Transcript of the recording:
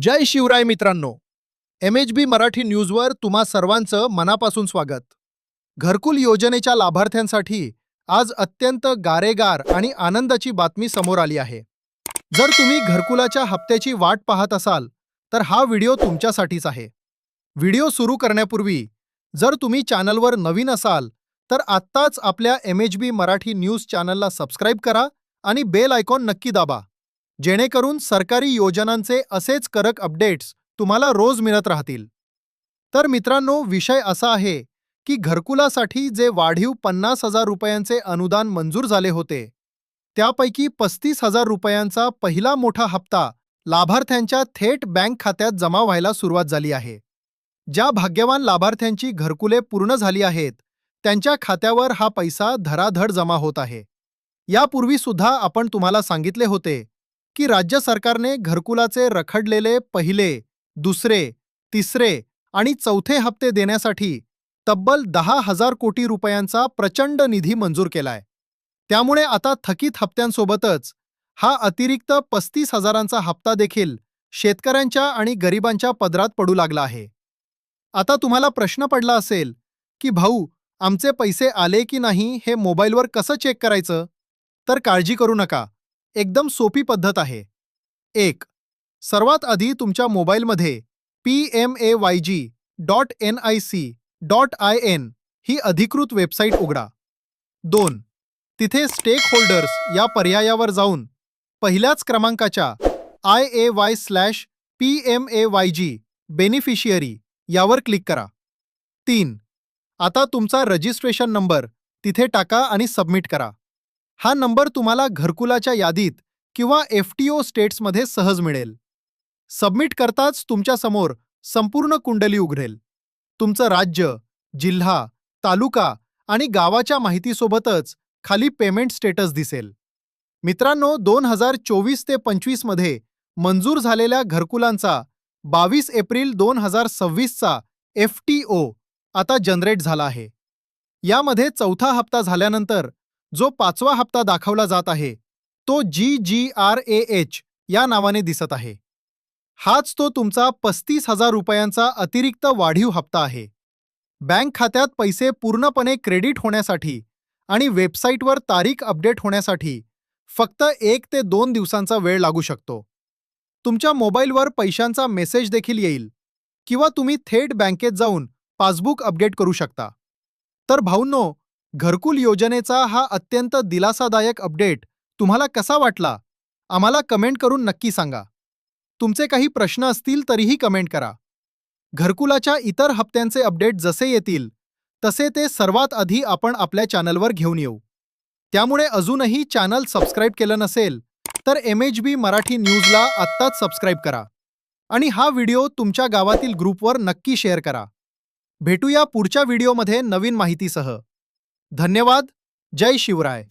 जय शिवराय मित्रांनो. MHB मराठी न्यूजवर तुम्हा सर्वांचं मनापासून स्वागत. घरकुल योजनेच्या लाभार्थ्यांसाठी आज अत्यंत गारेगार आणि आनंदाची बातमी समोर आली आहे. जर तुम्ही घरकुलाच्या हप्त्याची वाट पाहत असाल तर हा व्हिडिओ तुमच्यासाठीच आहे. व्हिडिओ सुरू करण्यापूर्वी जर तुम्ही चॅनलवर नवीन असाल तर आत्ताच आपल्या MHB मराठी न्यूज चॅनलला सबस्क्राईब करा आणि बेल आयकॉन नक्की दाबा, जेणेकरून सरकारी योजनांचे असेच कडक अपडेट्स तुम्हाला रोज मिळत राहतील. तर मित्रांनो, विषय असा आहे की घरकुलासाठी जे वाढीव 50,000 रुपयांचे अनुदान मंजूर झाले होते, त्यापैकी 35,000 रुपयांचा पहिला मोठा हप्ता लाभार्थ्यांच्या थेट बँक खात्यात जमा व्हायला सुरुवात झाली आहे. ज्या भाग्यवान लाभार्थ्यांची घरकुले पूर्ण झाली आहेत, त्यांच्या खात्यावर हा पैसा धडाधड जमा होत आहे. यापूर्वी सुद्धा आपण तुम्हाला सांगितले होते की राज्य सरकारने घरकुलाचे रखडलेले पहिले, दुसरे, तिसरे आणि चौथे हप्ते देण्यासाठी तब्बल 10,000 कोटी रुपयांचा प्रचंड निधी मंजूर केलाय. त्यामुळे आता थकीत हप्त्यांसोबतच हा अतिरिक्त 35,000चा हप्ता देखील शेतकऱ्यांच्या आणि गरिबांच्या पदरात पडू लागला आहे. आता तुम्हाला प्रश्न पडला असेल की भाऊ, आमचे पैसे आले की नाही हे मोबाईलवर कसं चेक करायचं? तर काळजी करू नका, एकदम सोपी पद्धत आहे. 1. सर्वात आधी तुमच्या मोबाईलमध्ये pmayg.nic.in ही अधिकृत वेबसाईट उघडा. 2. तिथे स्टेक होल्डर्स या पर्यायावर जाऊन पहिल्याच क्रमांकाच्या IAY/PMAYG बेनिफिशियरी यावर क्लिक करा. 3. आता तुमचा रजिस्ट्रेशन नंबर तिथे टाका आणि सबमिट करा. हा नंबर तुम्हाला घरकुलाच्या यादीत किंवा FTO स्टेट्समध्ये सहज मिळेल. सबमिट करताच तुमच्यासमोर संपूर्ण कुंडली उघडेल. तुमचं राज्य, जिल्हा, तालुका आणि गावाच्या माहितीसोबतच खाली पेमेंट स्टेटस दिसेल. मित्रांनो, 2024 ते 25 मध्ये मंजूर झालेल्या घरकुलांचा 22 एप्रिल 2026चा FTO आता जनरेट झाला आहे. यामध्ये चौथा हप्ता झाल्यानंतर जो 5वा हप्ता दाखवला जात आहे तो GGRAH या नावाने दिसत आहे. हाच तो तुमचा 35,000 रुपयांचा अतिरिक्त वाढीव हप्ता आहे. बँक खात्यात पैसे पूर्णपणे क्रेडिट होण्यासाठी आणि वेबसाईटवर तारीख अपडेट होण्यासाठी फक्त 1 ते 2 दिवसांचा वेळ लागू शकतो. तुमच्या मोबाईलवर पैशांचा मेसेज देखील येईल किंवा तुम्ही थेट बँकेत जाऊन पासबुक अपडेट करू शकता. तर भाऊंनो, घरकुल योजनेचा हा अत्यंत दिलासादायक अपडेट तुम्हाला कसा वाटला? आम्हाला कमेंट करून नक्की सांगा. तुमचे काही प्रश्न असतील तरीही कमेंट करा. घरकुलाच्या इतर हप्त्यांचे अपडेट जसे येतील तसे ते सर्वात आधी आपण आपल्या चॅनलवर घेऊन येऊ. त्यामुळे अजूनही चॅनल सबस्क्राईब केलं नसेल तर MHB मराठी न्यूजला आत्ताच सबस्क्राईब करा आणि हा व्हिडिओ तुमच्या गावातील ग्रुपवर नक्की शेअर करा. भेटूया पुढच्या व्हिडिओमध्ये नवीन माहितीसह. धन्यवाद. जय शिवराय.